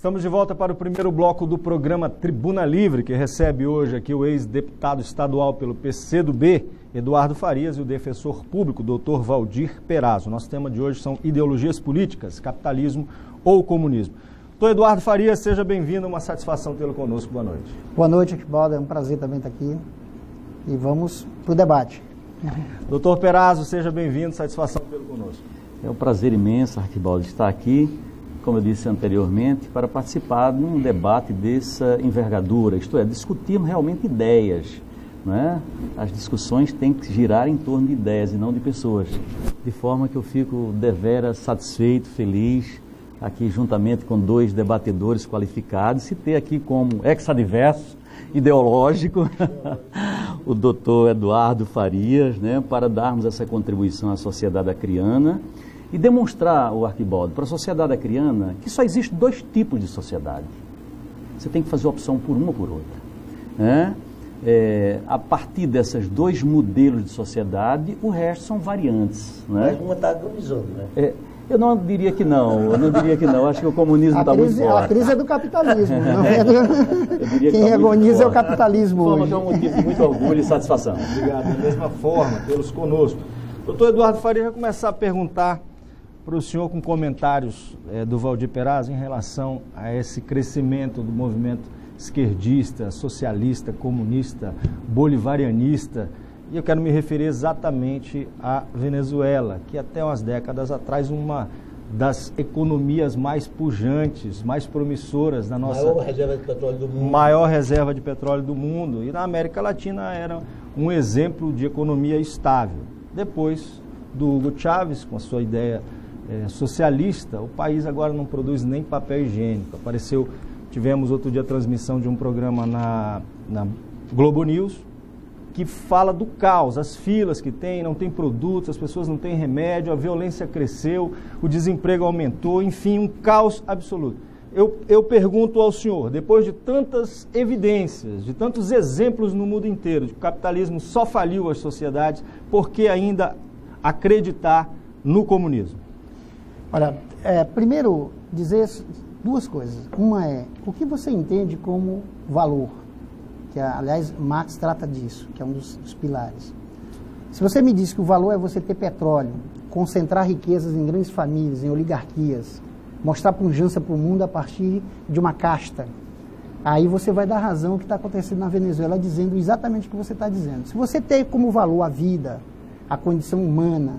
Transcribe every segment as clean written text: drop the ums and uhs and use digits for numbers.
Estamos de volta para o primeiro bloco do programa Tribuna Livre, que recebe hoje aqui o ex-deputado estadual pelo PCdoB, Eduardo Farias, e o defensor público, Dr. Valdir Perazzo. Nosso tema de hoje são ideologias políticas, capitalismo ou comunismo. Doutor Eduardo Farias, seja bem-vindo, uma satisfação tê-lo conosco. Boa noite. Boa noite, Arquibaldo, é um prazer também estar aqui e vamos para o debate. Doutor Perazzo, seja bem-vindo, satisfação tê-lo conosco. É um prazer imenso, Arquibaldo, estar aqui, como eu disse anteriormente, para participar de um debate dessa envergadura, isto é, discutirmos realmente ideias, não é? As discussões têm que girar em torno de ideias e não de pessoas, de forma que eu fico deveras satisfeito, feliz, aqui juntamente com dois debatedores qualificados, e ter aqui como ex-adverso ideológico o doutor Eduardo Farias, né, para darmos essa contribuição à sociedade acriana e demonstrar, o Arquibaldo, para a sociedade acriana que só existe dois tipos de sociedade. Você tem que fazer opção por uma ou por outra, né? A partir desses dois modelos de sociedade, o resto são variantes, né? Mas uma está agonizando, né? Eu não diria que não, acho que o comunismo está muito forte. A crise é do capitalismo, não é do... Quem agoniza é o capitalismo hoje. É um motivo de muito orgulho e satisfação. Obrigado, da mesma forma, pelos conosco. Doutor Eduardo Farias vai começar a perguntar para o senhor com comentários do Valdir Perazzo em relação a esse crescimento do movimento esquerdista, socialista, comunista, bolivarianista. E eu quero me referir exatamente à Venezuela, que até umas décadas atrás uma das economias mais pujantes, mais promissoras da nossa... Maior reserva de petróleo do mundo. Maior reserva de petróleo do mundo. E na América Latina era um exemplo de economia estável. Depois do Hugo Chávez, com a sua ideia socialista, o país agora não produz nem papel higiênico. Tivemos outro dia a transmissão de um programa na Globo News, que fala do caos, as filas que tem, não tem produtos, as pessoas não têm remédio, a violência cresceu, o desemprego aumentou, enfim, um caos absoluto. Eu pergunto ao senhor, depois de tantas evidências, de tantos exemplos no mundo inteiro, de que o capitalismo só faliu as sociedades, por que ainda acreditar no comunismo? Olha, primeiro dizer duas coisas. Uma é, o que você entende como valor? Que, aliás, Marx trata disso, que é um dos pilares. Se você me diz que o valor é você ter petróleo, concentrar riquezas em grandes famílias, em oligarquias, mostrar pujança para o mundo a partir de uma casta, aí você vai dar razão ao que está acontecendo na Venezuela, dizendo exatamente o que você está dizendo. Se você tem como valor a vida, a condição humana,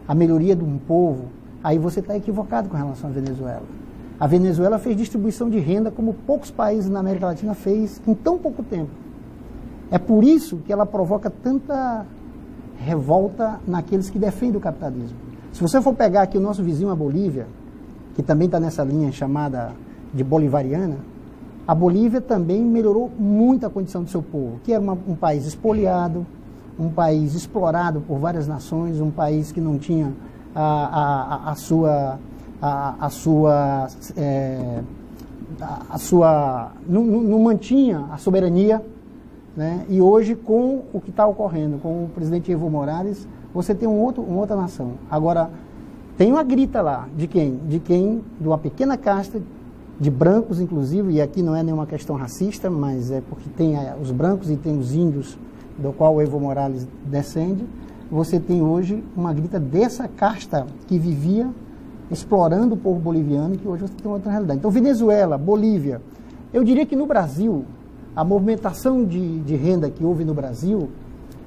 a melhoria de um povo, aí você está equivocado com relação à Venezuela. A Venezuela fez distribuição de renda como poucos países na América Latina fez em tão pouco tempo. É por isso que ela provoca tanta revolta naqueles que defendem o capitalismo. Se você for pegar aqui o nosso vizinho, a Bolívia, que também está nessa linha chamada de bolivariana, a Bolívia também melhorou muito a condição do seu povo, que era um país expoliado, um país explorado por várias nações, um país que não tinha não mantinha a soberania, né? E hoje, com o que está ocorrendo, com o presidente Evo Morales, você tem uma outra nação. Agora, tem uma grita lá, de quem? De uma pequena casta de brancos, inclusive, e aqui não é nenhuma questão racista, mas é porque tem os brancos e tem os índios, do qual o Evo Morales descende. Você tem hoje uma grita dessa casta que vivia explorando o povo boliviano, que hoje você tem outra realidade. Então, Venezuela, Bolívia, eu diria que no Brasil, a movimentação de renda que houve no Brasil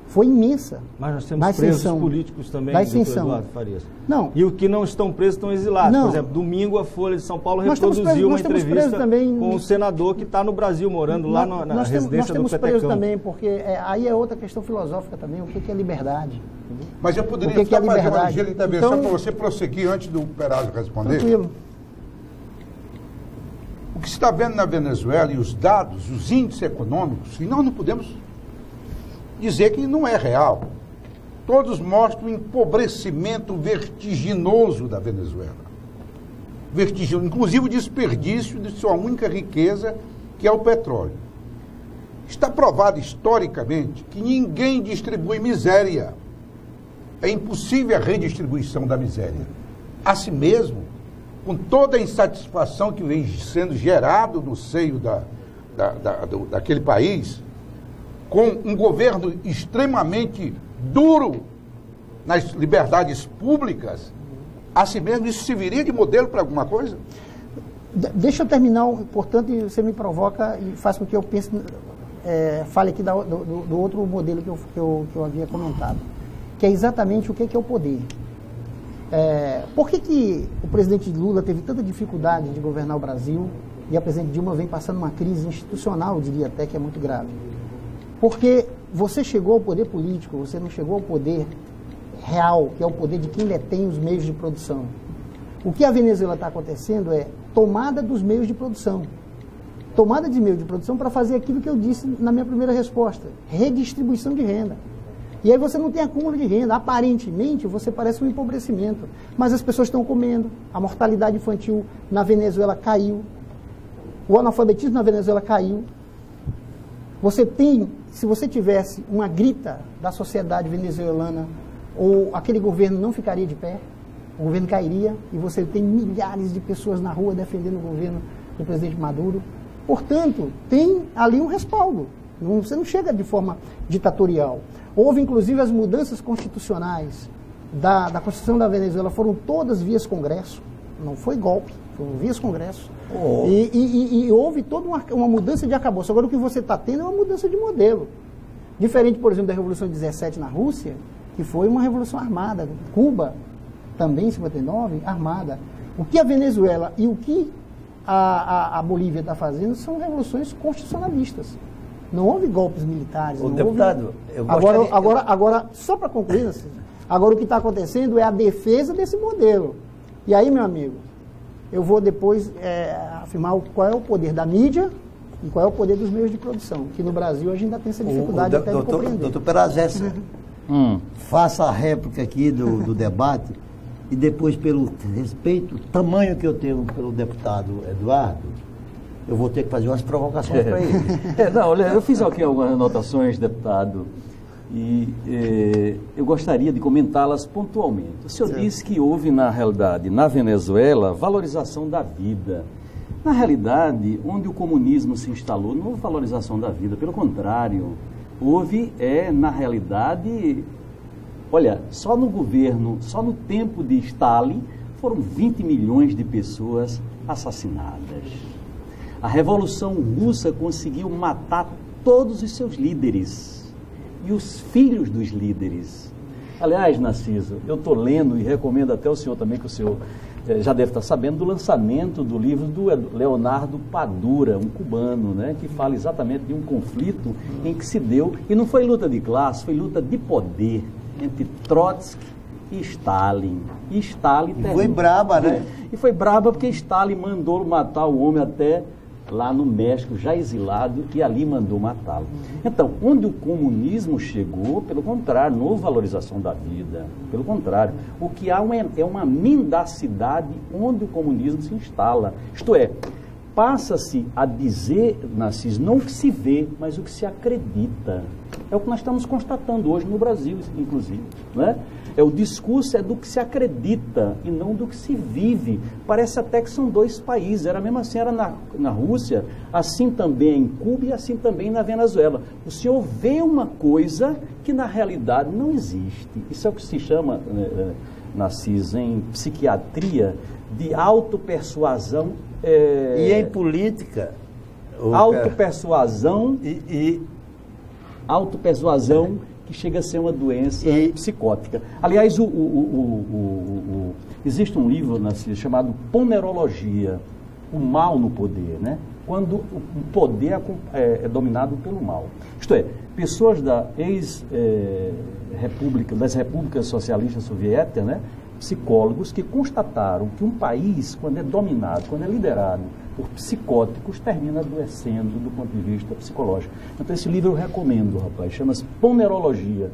foi imensa. Mas nós temos presos políticos também, doutor Eduardo Farias. Não. E os que não estão presos estão exilados. Não. Por exemplo, domingo a Folha de São Paulo reproduziu uma entrevista com um senador que está no Brasil, morando lá na residência do Petecão. Nós temos presos também, porque aí é outra questão filosófica também, o que é liberdade. Mas eu poderia só fazer uma ligeira intervenção para você prosseguir antes do Perazzo responder? Tranquilo. O que se está vendo na Venezuela e os dados, os índices econômicos, e nós não podemos dizer que não é real. Todos mostram o empobrecimento vertiginoso da Venezuela. Vertiginoso, inclusive o desperdício de sua única riqueza, que é o petróleo. Está provado historicamente que ninguém distribui miséria. É impossível a redistribuição da miséria. Assim mesmo, com toda a insatisfação que vem sendo gerado no seio daquele país, com um governo extremamente duro nas liberdades públicas, assim mesmo isso serviria de modelo para alguma coisa? Deixa eu terminar, portanto, você me provoca e faz com que eu pense, fale aqui do outro modelo que eu havia comentado, que é exatamente o que é o poder. Por que o presidente Lula teve tanta dificuldade de governar o Brasil e a presidente Dilma vem passando uma crise institucional, eu diria até que é muito grave? Porque você chegou ao poder político, você não chegou ao poder real, que é o poder de quem detém os meios de produção. O que a Venezuela está acontecendo é tomada dos meios de produção. Tomada de meios de produção para fazer aquilo que eu disse na minha primeira resposta, redistribuição de renda. E aí você não tem acúmulo de renda. Aparentemente, você parece um empobrecimento. Mas as pessoas estão comendo. A mortalidade infantil na Venezuela caiu. O analfabetismo na Venezuela caiu. Você tem, se você tivesse uma grita da sociedade venezuelana, ou aquele governo não ficaria de pé, o governo cairia, e você tem milhares de pessoas na rua defendendo o governo do presidente Maduro. Portanto, tem ali um respaldo. Você não chega de forma ditatorial. Houve, inclusive, as mudanças constitucionais da Constituição da Venezuela, foram todas vias Congresso, não foi golpe, foram vias Congresso. Oh. E houve toda uma mudança de arcabouço. Agora, o que você está tendo é uma mudança de modelo. Diferente, por exemplo, da Revolução de 17 na Rússia, que foi uma revolução armada. Cuba, também em 59, armada. O que a Venezuela e o que a Bolívia está fazendo são revoluções constitucionalistas. Não houve golpes militares. O deputado, houve... agora, só para concluir, agora o que está acontecendo é a defesa desse modelo. E aí, meu amigo, eu vou depois afirmar qual é o poder da mídia e qual é o poder dos meios de produção, que no Brasil a gente ainda tem essa dificuldade até de compreender. Doutor Perazés, faça a réplica aqui do debate e depois, pelo respeito, o tamanho que eu tenho pelo deputado Eduardo, eu vou ter que fazer umas provocações para ele. Não, olha, eu fiz aqui algumas anotações, deputado, e eu gostaria de comentá-las pontualmente. O senhor disse que houve, na realidade, na Venezuela, valorização da vida. Na realidade, onde o comunismo se instalou, não houve valorização da vida, pelo contrário, houve, na realidade, olha, só no governo, só no tempo de Stalin, foram 20 milhões de pessoas assassinadas. A Revolução Russa conseguiu matar todos os seus líderes e os filhos dos líderes. Aliás, Narciso, eu estou lendo e recomendo até o senhor também, que o senhor já deve estar sabendo, do lançamento do livro do Leonardo Padura, um cubano, né, que fala exatamente de um conflito em que se deu, e não foi luta de classe, foi luta de poder entre Trotsky e Stalin. E Stalin foi braba, né? E foi braba porque Stalin mandou matar o homem até lá no México, já exilado, e ali mandou matá-lo. Então, onde o comunismo chegou, pelo contrário, não houve valorização da vida, pelo contrário, o que há é uma mendacidade onde o comunismo se instala. Isto é, passa-se a dizer, Narciso, não o que se vê, mas o que se acredita. É o que nós estamos constatando hoje no Brasil, inclusive, né? O discurso é do que se acredita e não do que se vive. Parece até que são dois países. Era mesmo assim, era na Rússia, assim também em Cuba e assim também na Venezuela. O senhor vê uma coisa que na realidade não existe. Isso é o que se chama, Narciso, em psiquiatria, de autopersuasão. E em política? Autopersuasão autopersuasão que chega a ser uma doença psicótica. Aliás, existe um livro, Narciso, chamado Ponerologia, o mal no poder, né? Quando o poder é dominado pelo mal. Isto é, pessoas das repúblicas socialistas soviéticas, né? Psicólogos que constataram que um país, quando é dominado, quando é liderado por psicóticos, termina adoecendo do ponto de vista psicológico. Então, esse livro eu recomendo, rapaz, chama-se Ponerologia,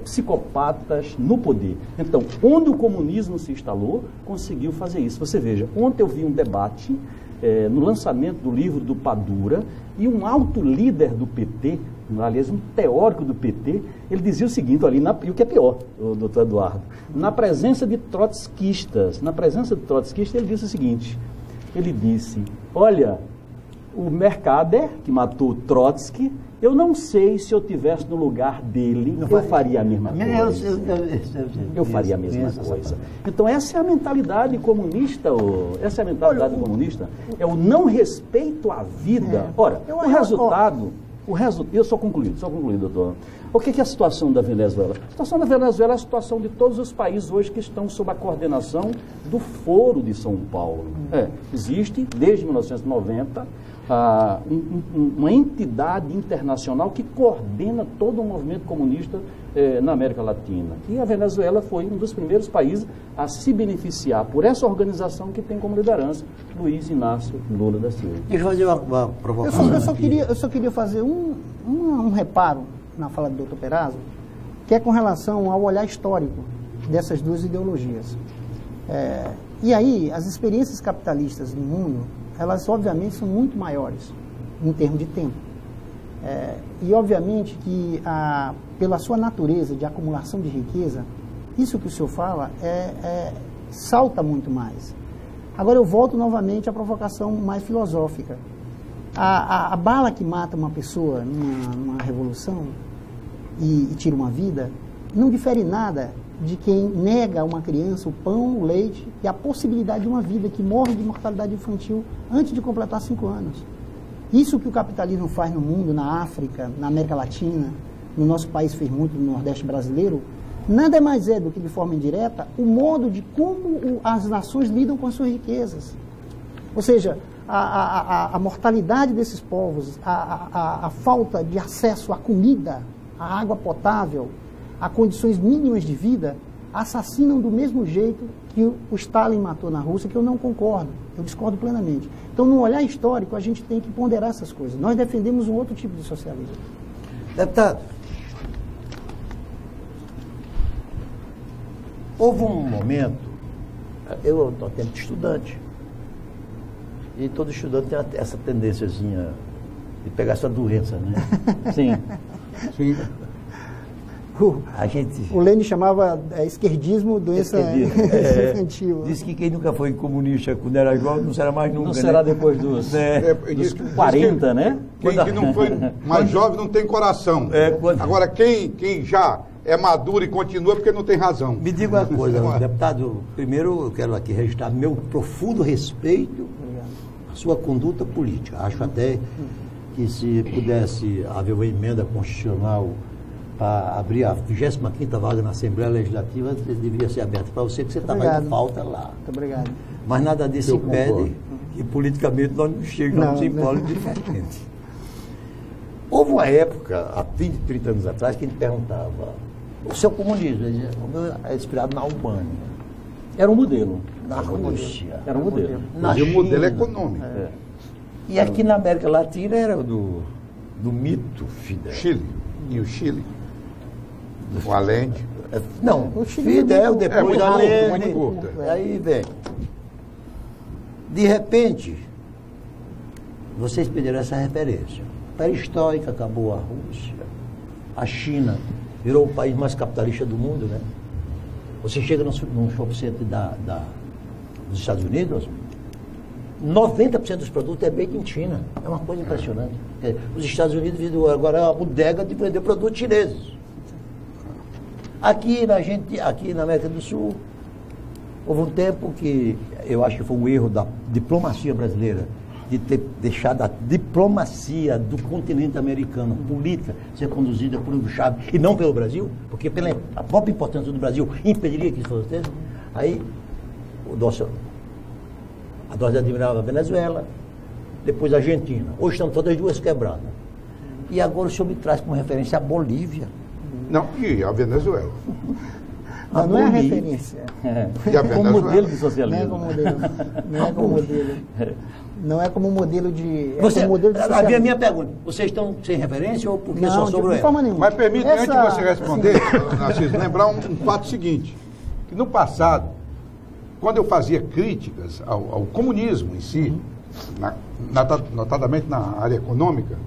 Psicopatas no Poder. Então, onde o comunismo se instalou, conseguiu fazer isso. Você veja, ontem eu vi um debate no lançamento do livro do Padura, e um alto líder do PT, aliás, um teórico do PT, ele dizia o seguinte, ali, e o que é pior, o doutor Eduardo, na presença de trotskistas, ele disse o seguinte, ele disse, olha, o Mercader, que matou Trotsky, eu não sei se eu estivesse no lugar dele, eu faria a mesma coisa. Eu faria a mesma coisa. Então, essa é a mentalidade comunista, comunista, é o não respeito à vida. Ora, o resultado, eu só concluí, doutor. O que é a situação da Venezuela? A situação da Venezuela é a situação de todos os países hoje que estão sob a coordenação do Foro de São Paulo. Existe, desde 1990, uma entidade internacional que coordena todo o movimento comunista na América Latina. E a Venezuela foi um dos primeiros países a se beneficiar por essa organização que tem como liderança Luiz Inácio Lula da Silva. Deixa eu fazer uma provocação. Eu só queria fazer um reparo na fala do Dr. Perazzo, que é com relação ao olhar histórico dessas duas ideologias. E aí, as experiências capitalistas no mundo, elas obviamente são muito maiores em termos de tempo. E obviamente que pela sua natureza de acumulação de riqueza, isso que o senhor fala salta muito mais. Agora eu volto novamente à provocação mais filosófica. A bala que mata uma pessoa numa revolução e tira uma vida, não difere nada de quem nega a uma criança o pão, o leite e a possibilidade de uma vida que morre de mortalidade infantil antes de completar 5 anos. Isso que o capitalismo faz no mundo, na África, na América Latina, no nosso país fez muito, no Nordeste brasileiro, nada mais é do que, de forma indireta, o modo de como as nações lidam com as suas riquezas. Ou seja, a mortalidade desses povos, a falta de acesso à comida, à água potável, a condições mínimas de vida, assassinam do mesmo jeito que o Stalin matou na Rússia, que eu não concordo, eu discordo plenamente. Então, no olhar histórico, a gente tem que ponderar essas coisas. Nós defendemos um outro tipo de socialismo. Deputado, houve um momento, eu estou tempo de estudante, e todo estudante tem essa tendênciazinha de pegar essa doença, né? Sim. O Lênin chamava esquerdismo, doença infantil. Diz que quem nunca foi comunista quando era jovem não será mais nunca. Não será depois dos 40, né? Quem não foi mais jovem não tem coração. Agora, quem já é maduro e continua porque não tem razão. Me diga uma coisa, deputado. Primeiro, eu quero aqui registrar meu profundo respeito à sua conduta política. Acho até que se pudesse haver uma emenda constitucional para abrir a 25ª vaga na Assembleia Legislativa, deveria ser aberta para você, porque você está fazendo falta lá. Muito obrigado. Mas nada disso impede que politicamente nós não chegamos em polos diferentes. Houve uma época, há 20, 30 anos atrás, que a gente perguntava, o seu comunismo, ele dizia, o meu é inspirado na Albânia. Era um modelo. Na Rússia. Era um modelo. Mas o modelo econômico. E aqui na América Latina era do mito Fidel. Chile. E o Chile? O Allende. Não, o Fidel, depois da Allende. Muito curto. Aí vem. De repente, vocês pediram essa referência. Perestroika, acabou a Rússia. A China virou o país mais capitalista do mundo, né? Você chega no shopping center dos Estados Unidos, 90% dos produtos é made in China. É uma coisa impressionante. Os Estados Unidos agora é uma bodega de vender produtos chineses. Aqui na América do Sul, houve um tempo que eu acho que foi um erro da diplomacia brasileira, de ter deixado a diplomacia do continente americano, política, ser conduzida por Hugo Chávez e não pelo Brasil, porque pela a própria importância do Brasil impediria que isso fosse. Aí, a dose admirava a Venezuela, depois a Argentina. Hoje estão todas as duas quebradas. E agora o senhor me traz como referência a Bolívia. Não, e a Venezuela. Não é a referência. E a Como modelo de socialismo. Não é como modelo. Não é como modelo de. Havia a minha pergunta. Vocês estão sem referência ou porque só sobrou de forma nenhuma. Mas permite, antes de você responder, Narciso, lembrar um fato seguinte. Que no passado, quando eu fazia críticas ao comunismo em si, notadamente na área econômica,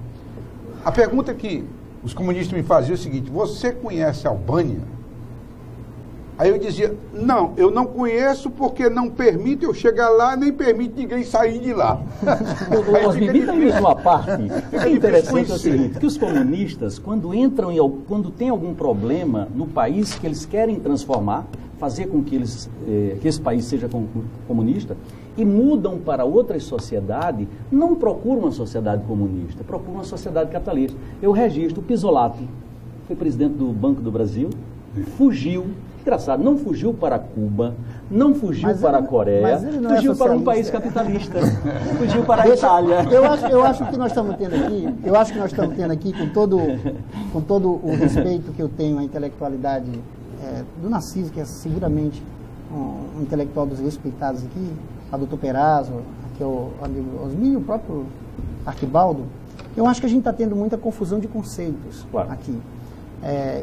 a pergunta que os comunistas me faziam é o seguinte: você conhece a Albânia? Aí eu dizia: não, eu não conheço porque não permite eu chegar lá, nem permite ninguém sair de lá. Me uma parte. É interessante o seguinte, que os comunistas, quando tem algum problema no país que eles querem transformar, fazer com que esse país seja comunista, e mudam para outras sociedades, não procuram uma sociedade comunista, procuram uma sociedade capitalista. Eu registro o Pissolati, foi presidente do Banco do Brasil, fugiu. Engraçado, não fugiu para Cuba, não fugiu para a Coreia, fugiu para um país capitalista, fugiu para a Itália. Eu acho que nós estamos tendo aqui, com todo o respeito que eu tenho à intelectualidade do Narciso, que é seguramente um intelectual dos respeitados aqui, a doutor Perazzo, que é o amigo Osmir e o próprio Arquibaldo. Eu acho que a gente está tendo muita confusão de conceitos aqui.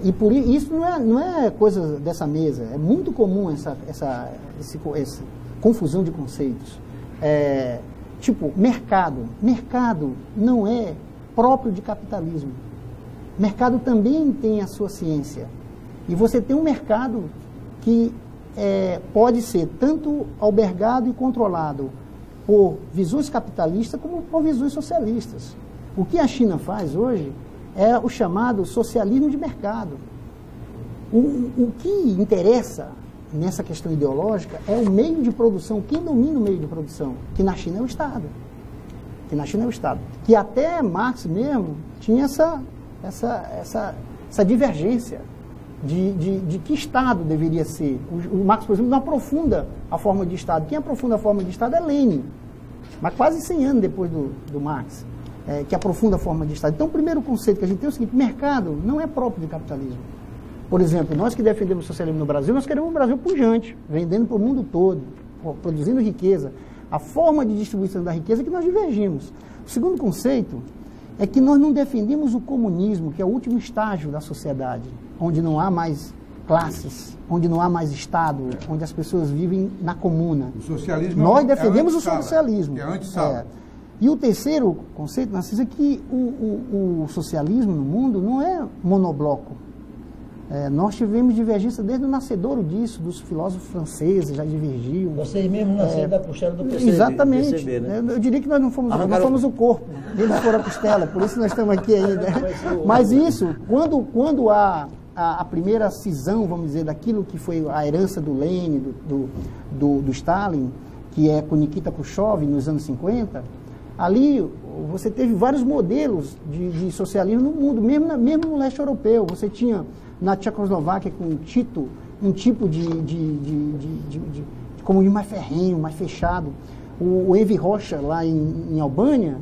E por isso não é coisa dessa mesa, é muito comum essa confusão de conceitos. Tipo, mercado não é próprio de capitalismo. Mercado também tem a sua ciência. E você tem um mercado que pode ser tanto albergado e controlado por visões capitalistas como por visões socialistas. O que a China faz hoje é o chamado socialismo de mercado. O que interessa nessa questão ideológica é o meio de produção. Quem domina o meio de produção? Que na China é o Estado. Que até Marx mesmo tinha essa divergência de que Estado deveria ser. O Marx, por exemplo, não aprofunda a forma de Estado. Quem aprofunda a forma de Estado é Lenin, mas quase 100 anos depois do Marx. Que aprofunda a forma de Estado. Então, o primeiro conceito que a gente tem é o seguinte: mercado não é próprio de capitalismo. Por exemplo, nós que defendemos o socialismo no Brasil, nós queremos um Brasil pujante, vendendo para o mundo todo, produzindo riqueza. A forma de distribuição da riqueza é que nós divergimos. O segundo conceito é que nós não defendemos o comunismo, que é o último estágio da sociedade, onde não há mais classes, onde não há mais Estado, onde as pessoas vivem na comuna. O socialismo nós defendemos o socialismo. É anti-sala. E o terceiro conceito, Narciso, é que o socialismo no mundo não é monobloco. Nós tivemos divergência desde o nascedouro disso, dos filósofos franceses, já divergiam. Vocês mesmos nasceram da costela do PCB. Exatamente. PCB, né? Eu diria que nós não fomos, nós fomos o corpo, eles foram a costela, por isso nós estamos aqui ainda. Mas isso, quando há a primeira cisão, vamos dizer, daquilo que foi a herança do Lenin, do Stalin, que é com Nikita Khrushchev nos anos 50, ali você teve vários modelos de socialismo no mundo, mesmo no leste europeu. Você tinha na Tchecoslováquia com Tito um tipo de comunismo mais ferrenho, mais fechado. O Enver Hoxha lá em Albânia,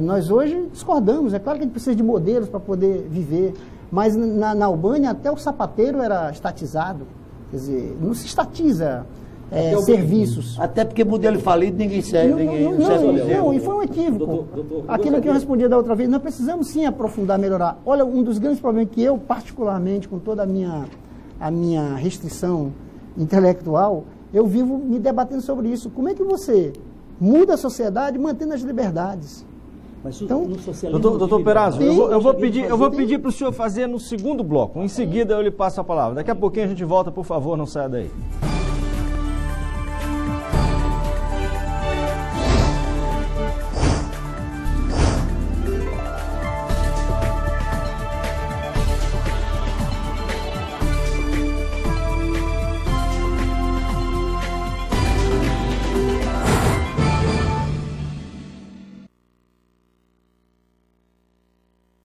nós hoje discordamos. É claro que a gente precisa de modelos para poder viver, mas na Albânia até o sapateiro era estatizado. Quer dizer, não se estatiza serviços. Até porque modelo falido ninguém serve. Não, e foi um equívoco. Aquilo que eu respondi da outra vez, nós precisamos sim aprofundar, melhorar. Olha, um dos grandes problemas que eu, particularmente, com toda a minha restrição intelectual, eu vivo me debatendo sobre isso. Como é que você muda a sociedade mantendo as liberdades? Mas então, doutor Perazzo, eu vou pedir para o senhor fazer no segundo bloco. Em seguida eu lhe passo a palavra. Daqui a pouquinho a gente volta, por favor, não saia daí.